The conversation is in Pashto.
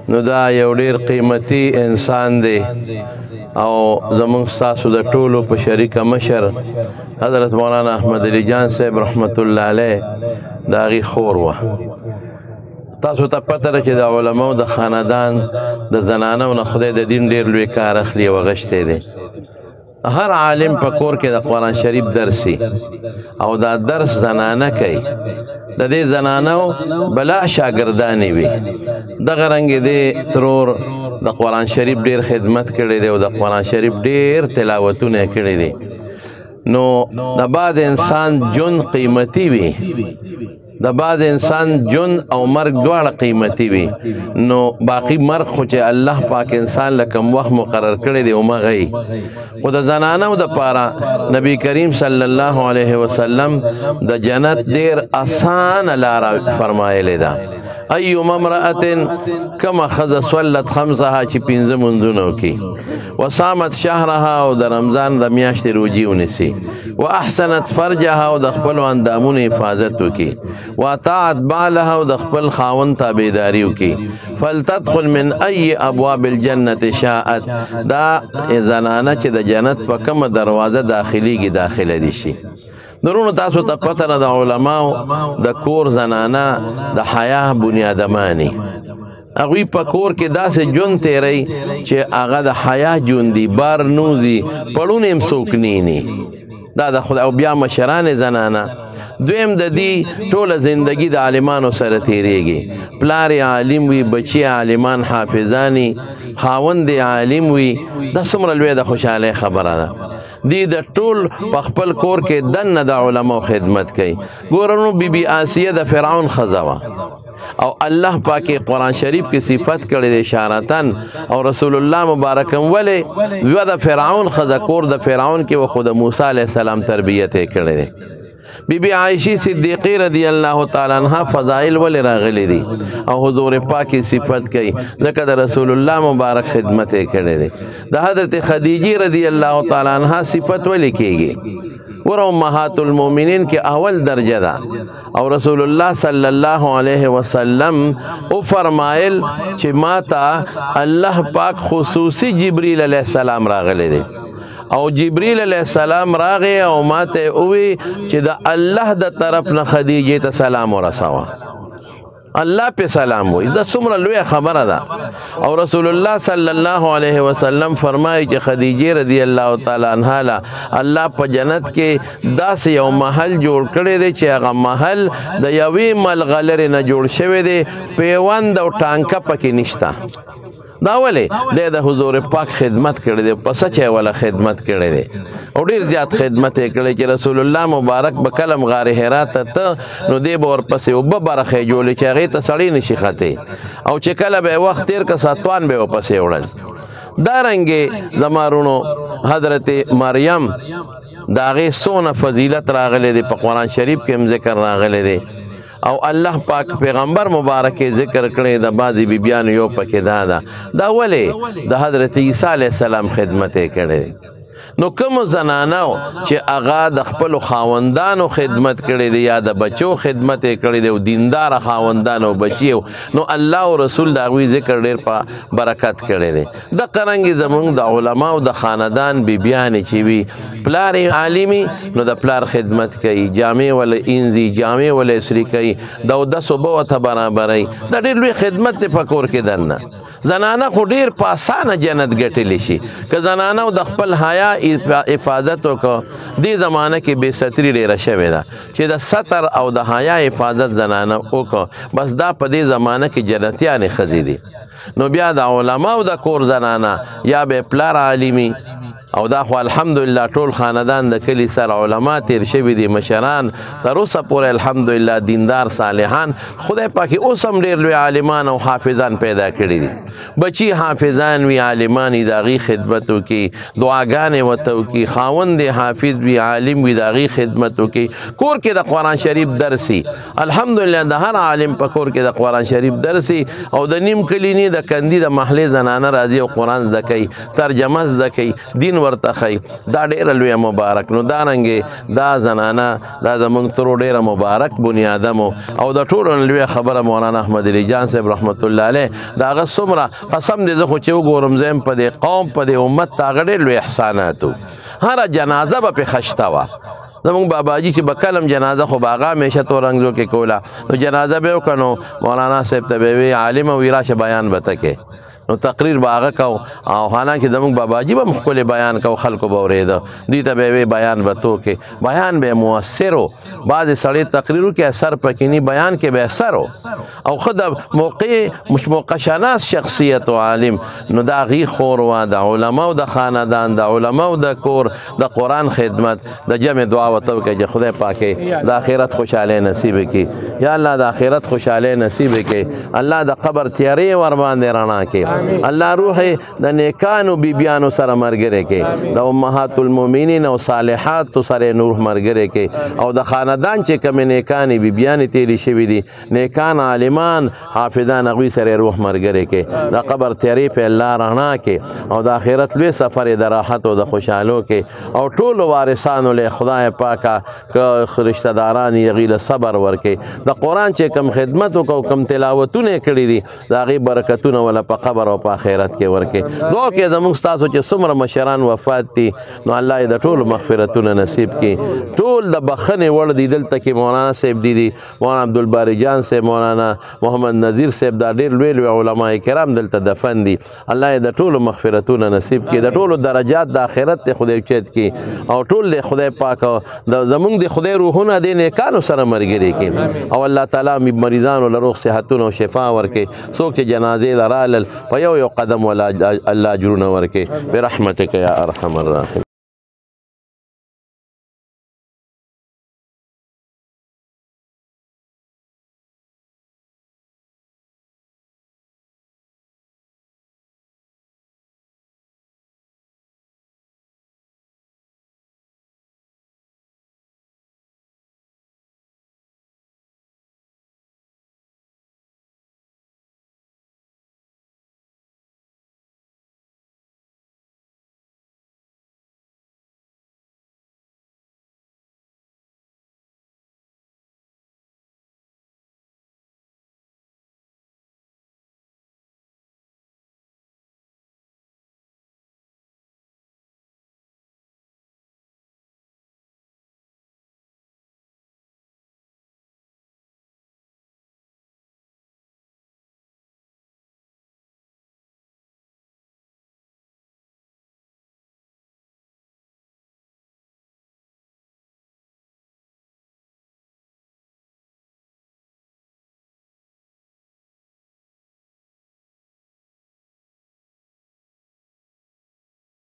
نو دا یو ډیر قیمتي انسان دی او زمونږ ستاسو د ټولو په شریکه مشر حضرت مولانا احمد علی جان صاحب رحمت الله علیه د هغې خور وه. تاسو ته پته ده چې د علماو د خاندان د زنانو نه خدای د دین ډیر لوی کار اخلي او غشتی دی. هر عالم په کور کې د قرآن شریف درسي او دا درس زنانه کوي. د دې زنانو بلا شاګردانې وي. دغه رنګې دې ترور د قرآن شریف ډیر خدمت کړی دی او د قرآن شریف ډیر تلاوتونه کړی دی. نو د بعد انسان جون قیمتي وي، د بعد انسان جون او مرګ دواړه قیمتي وي. نو باقی مرګ خو چې الله پاک انسان له کوم وخت مقرر کړی دی همغه خو د زنانو دپاره نبی کریم صلی الله علیه وسلم د جنت ډیر اسانه لاره فرمایلې ده. ایما امرأة کما ښځه صلت خمسها چې پنځه منځونه وکړي، وصامت شهرها او د رمضان د میاشتې روجې ونیسي، واحسنت فرجها او د خپلو اندامونو حفاظت وکړي، واطاعت بعلها او د خپل خاوند تابعداري وکړي، فلتدخل من ای ابواب الجنة شاءت. دا زنانه چې د جنت په کومه دروازه داخلیږي داخله دي شي. درونو تاسو ته پته نه د علماو د کور زنانه د حیا بنیادمانی. هغوی په کور کې داسې ژوند تیری چې هغه د حیا ژوند دی، بار نوځي، پړونه هم څوک نینی. دا د خدای او بیا مشران زنانه. دویم د دې ټوله زندگی د عالمانو سره تیریږي. پلار عالم وي، بچی عالمان حافظانی، خاوند عالم وي. دا څومره لوی د خوشحالۍ خبره ده. دی د ټول په خپل کور کې دننه د علماو خدمت کوي. ګورنو بی بی آسیه د فرعون ښځه وه او الله پاک قرآن شریف کې صفت کړی دی اشارتن، او رسول الله مبارکم ولې یوه د فرعون ښځه کور د فرعون کې و خو د موسی علیه السلام تربیت یې کړی دی. بی بی عائشی صدیقی رضی اللہ تعالی عنہ فضائل ولی راغلی دی او حضور پاکی صفت کئی ذکر دا رسول اللہ مبارک خدمت کردی دی. دا حضرت خدیجی رضی اللہ تعالی عنہ صفت ولی کی گی ورا امہات المومنین کے اول درجہ دا. او رسول اللہ صلی اللہ علیہ وسلم او فرمائل چی ماتا اللہ پاک خصوصی جبریل علیہ السلام راغلی دی او جبریل علیہ السلام راغی او ماته اوی چې د الله د طرف نه خدیجه ته سلام ورساوه. الله په سلام وی. دا څومره لویه خبره ده. او رسول الله صلی الله علیه وسلم فرمایي چې خدیجه رضی الله تعالی عنها له الله په جنت کې داسې یو محل جوړ کړی دی چې هغه محل د یوې ملغلرې نه جوړ شوی دی، پیوند او ټانکه پکې نشته. دا ولې دی د حضور پاک خدمت کړی دی، په سچه ولا خدمت کړی دی او ډیر زیات خدمت یې کړی چې رسول الله مبارک به کلم غار حرا ته نو دی به ورپسې اوبه برخې جوړې چې هغې ته سړی نشي ختی، او چې کله به وخت تیر که ساتوان به ورپسې وړل. دارنګې زما رونو حضرت مریم د هغې څونه فضیلت راغلی دی، په قرآن شریف کې هم ذکر راغلی دی او الله پاک پیغمبر مبارک ذکر کړي د بعضې بیبیانو یو پکې دا ولې د حضرت عیسی علیه السلام خدمت یې کړی. نو کوم زنانو چې هغه د خپلو خاوندانو خدمت کړی دی یا د بچو خدمت یې کړی دی او دینداره خاوندان او بچي نو الله او رسول د هغوی ذکر ډېر په برکت کړی دی. دقه رنګې زموږ د علماو د خاندان بیبیانې چې وي، پلار عالمي نو د پلار خدمت کوي، جامې وله اینځي، جامې وله اسري کوي، د اودسو به ورته برابروي. دا ډېر لوی خدمت دی په کور کې دننه. زنانه خو ډیر په اسانه جنت ګټلی شي که زنانه د خپل حیا حفاظت وکړه. دې زمانه کې بې ستري ډیره شوې ده چې د ستر او د حیا حفاظت زنانه وکړه، بس دا په دې زمانه کې جنتیانې ښځې دي. نو بیا د علماو د کور زنانه یا به پلار عالمي او دا خو الحمدلله ټول خاندان د کلي سره علما تیر شوي دي، مشران تر اوسه پورې الحمدلله دیندار صالحان. خدای پاک اوس هم ډېر لوی عالمان او حافظان پیدا کړي دي. بچي حافظان وي، عالمان وي، د هغې خدمت وکړي، دعاګانې ورته وکړي، خاوند حافظ وي، عالم وي، د هغې خدمت وکړي. کور کې د قرآن شریف درس وي، الحمدلله د هر عالم په کور کې د قرآن شریف درس وي او د نیم کلي نه د کندي د محلې زنانه راځي او قرآن زده کوي، ترجمه زده کوي، دین ورته ښیي دا ډېره لویه مبارک نو دارنګې دا زنانه دا زموږ ترو ډېره مبارک بنیادم او د ټولو نه لویه خبره مولانا احمد علي جان صاحب رحمت الله علیه د هغه څومره قسم دې زه خو چې وګورم زه په دې قوم په دې امت ته هغه ډېر لوی احسانات و هره جنازه به پرې خشته وه زمونږ باباجي چې به کلم جنازه خو به هغه همیشه تورنګزو کې کوله نو جنازه به وکړه نو مولانا صاحب ته به وي عالمه وي راشه بیان به ته کې نو تقریر به هغه کو او حالانکه زموږ باباجي به هم ښکلی بیان کو خلکو به اورېده دوی ته به وی بیان به تو کې بیان به مؤثر و بعضې سړی تقریر وکړي اثر پکې نی بیان کې به اثر و او ښه د موقع شخصیت و عالم نو د هغې خور وه د علماو د خاندان د علماو د کور د قرآن خدمت د جمع دعا ورته وکړئ چې خدای پاکې د آخرت خوشحالۍ نصیب کړي یا الله د آخرت خوشحالۍ نصیب کړي الله د قبر تیارې ورباندې رڼا کړي الله روح د نیکانو بیبیانو سره مرګره کې د امهات المؤمنین او صالحات سره نور مرګره کې او د خاندان چې کوم نیکانې بیبیانې تیری شوي دي نیکان عالمان حافظان هغوی سره روح مرګره کې د قبر تیارې په الله رڼا کې او د آخرت لوی سفر د راحت او د خوشحالو کې او ټولو وارثانو له خدای پاکه که رشته داران یې هغوی له صبر ورکړي د قرآن چې کوم خدمت وکړو کوم تلاوتونه یې کړي دي د هغې برکتونه وله په قبر او په آخرت کې ورکړي دعا کې زموږ ستاسو چې څومره مشران وفات دي نو الله یې د ټولو مغفرتونه نصیب کړي ټول د بخښنې وړ دي دلته کې مولانا صاحب دي مولانا عبدالباري جان صاحب مولانا محمد نذیر صاحب دا ډېر لوی لوی علما کرام دلته دفن دي الله یې د ټولو مغفرتونه نصیب کړي د ټولو درجات د آخرت ته خدای اوچت کړي او ټول د خدای پاک د زموږ د خدای روحونه د نیکانو سره ملګري کړي او الله تعالی مریضانو له روغ صحتونه او شفا ورکړي څوک چې جنازې له رالل په یو قدم ولا الله اجرونه ورکړي برحمتک یا ارحم الراحمین